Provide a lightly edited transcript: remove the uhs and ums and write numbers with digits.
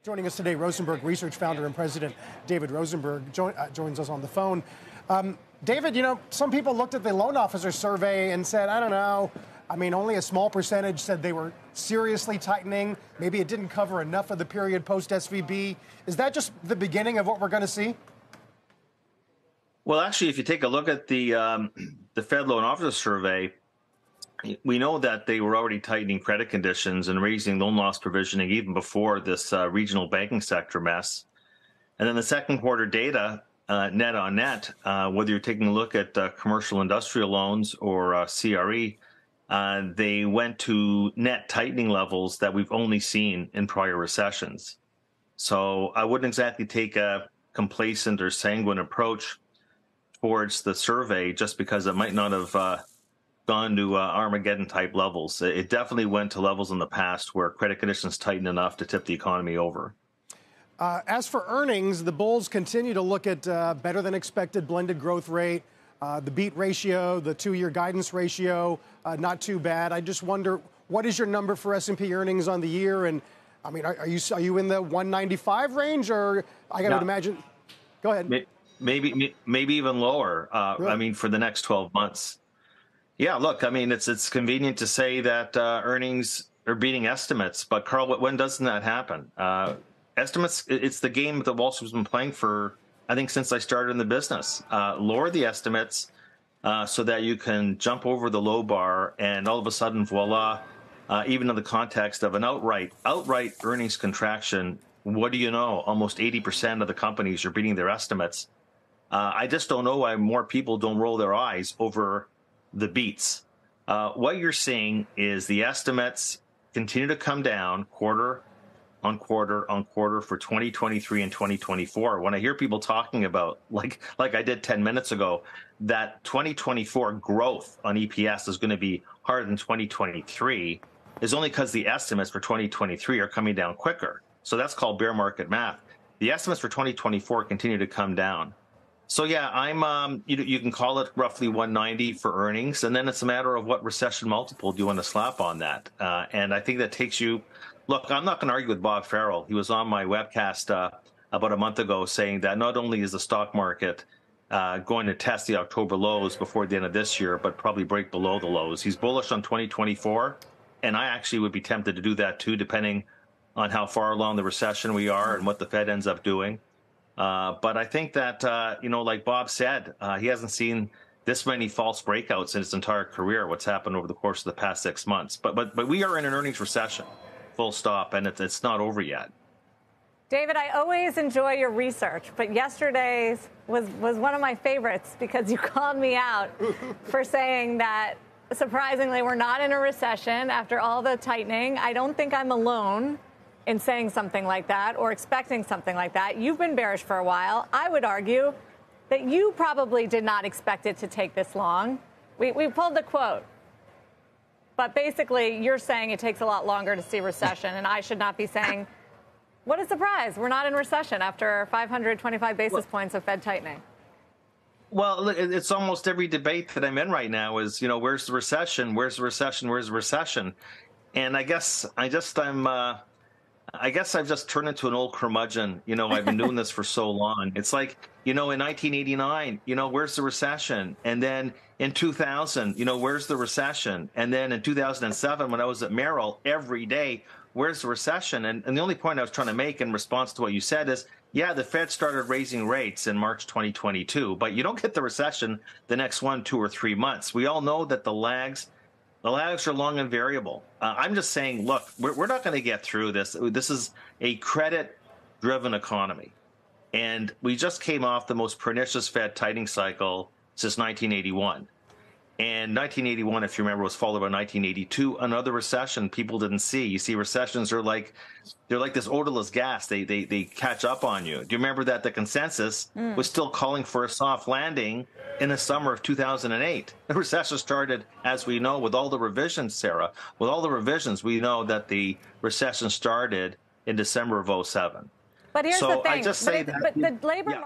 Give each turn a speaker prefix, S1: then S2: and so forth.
S1: Joining us today, Rosenberg Research founder and president David Rosenberg joins us on the phone. David, you know, some people looked at the loan officer survey and said, I don't know, I mean, only a small percentage said they were seriously tightening. Maybe it didn't cover enough of the period post-SVB. Is that just the beginning of what we're going to see?
S2: Well, actually, if you take a look at the Fed loan officer survey, we know that they were already tightening credit conditions and raising loan loss provisioning even before this regional banking sector mess. And then the second quarter data, net on net, whether you're taking a look at commercial industrial loans or CRE, they went to net tightening levels that we've only seen in prior recessions. So I wouldn't exactly take a complacent or sanguine approach towards the survey just because it might not have gone to Armageddon-type levels. It definitely went to levels in the past where credit conditions tightened enough to tip the economy over.
S1: As for earnings, the bulls continue to look at better-than-expected blended growth rate, the beat ratio, the two-year guidance ratio, not too bad. I just wonder, what is your number for S&P earnings on the year? And I mean, are you in the 195 range, or I got to imagine? Go ahead.
S2: Maybe even lower. Really? I mean, for the next 12 months. Yeah, look, I mean, it's convenient to say that earnings are beating estimates, but Carl, when doesn't that happen? Estimates, it's the game that Wall Street's been playing for, I think, since I started in the business. Lower the estimates so that you can jump over the low bar, and all of a sudden, voila, even in the context of an outright earnings contraction, what do you know? Almost 80% of the companies are beating their estimates. I just don't know why more people don't roll their eyes over the beats. What you're seeing is the estimates continue to come down quarter on quarter on quarter for 2023 and 2024. When I hear people talking about, like I did 10 minutes ago, that 2024 growth on EPS is going to be higher than 2023, is only because the estimates for 2023 are coming down quicker. So that's called bear market math. The estimates for 2024 continue to come down. So yeah, I'm. You can call it roughly 190 for earnings, and then it's a matter of what recession multiple do you want to slap on that. And I think that takes you. Look, I'm not going to argue with Bob Farrell. He was on my webcast about a month ago saying that not only is the stock market going to test the October lows before the end of this year, but probably break below the lows. He's bullish on 2024, and I actually would be tempted to do that too, depending on how far along the recession we are and what the Fed ends up doing. But I think that, like Bob said, he hasn't seen this many false breakouts in his entire career, what's happened over the course of the past 6 months. But we are in an earnings recession, full stop, and it's not over yet.
S3: David, I always enjoy your research, but yesterday's was one of my favorites because you called me out for saying that, surprisingly, we're not in a recession after all the tightening. I don't think I'm alone in saying something like that or expecting something like that. You've been bearish for a while. I would argue that you probably did not expect it to take this long. We pulled the quote. But basically, you're saying it takes a lot longer to see recession, and I should not be saying, what a surprise, we're not in recession after 525 basis points of Fed tightening.
S2: Well, it's almost every debate that I'm in right now is, where's the recession? Where's the recession? Where's the recession? And I guess I've just turned into an old curmudgeon. I've been doing this for so long. It's like, in 1989, where's the recession? And then in 2000, where's the recession? And then in 2007, when I was at Merrill, every day, where's the recession? And the only point I was trying to make in response to what you said is, yeah, the Fed started raising rates in March 2022, but you don't get the recession the next 1, 2, or 3 months. We all know that the lags are long and variable. I'm just saying, look, we're not going to get through this. This is a credit-driven economy. And we just came off the most pernicious Fed tightening cycle since 1981. And 1981, if you remember, was followed by 1982, another recession people didn't see. You see, recessions are they're like this odorless gas. They catch up on you. Do you remember that the consensus was still calling for a soft landing in the summer of 2008? The recession started, as we know, with all the revisions, Sarah. With all the revisions, we know that the recession started in December of 2007.
S3: But here's the thing.
S2: I just say that,
S3: but the labor market.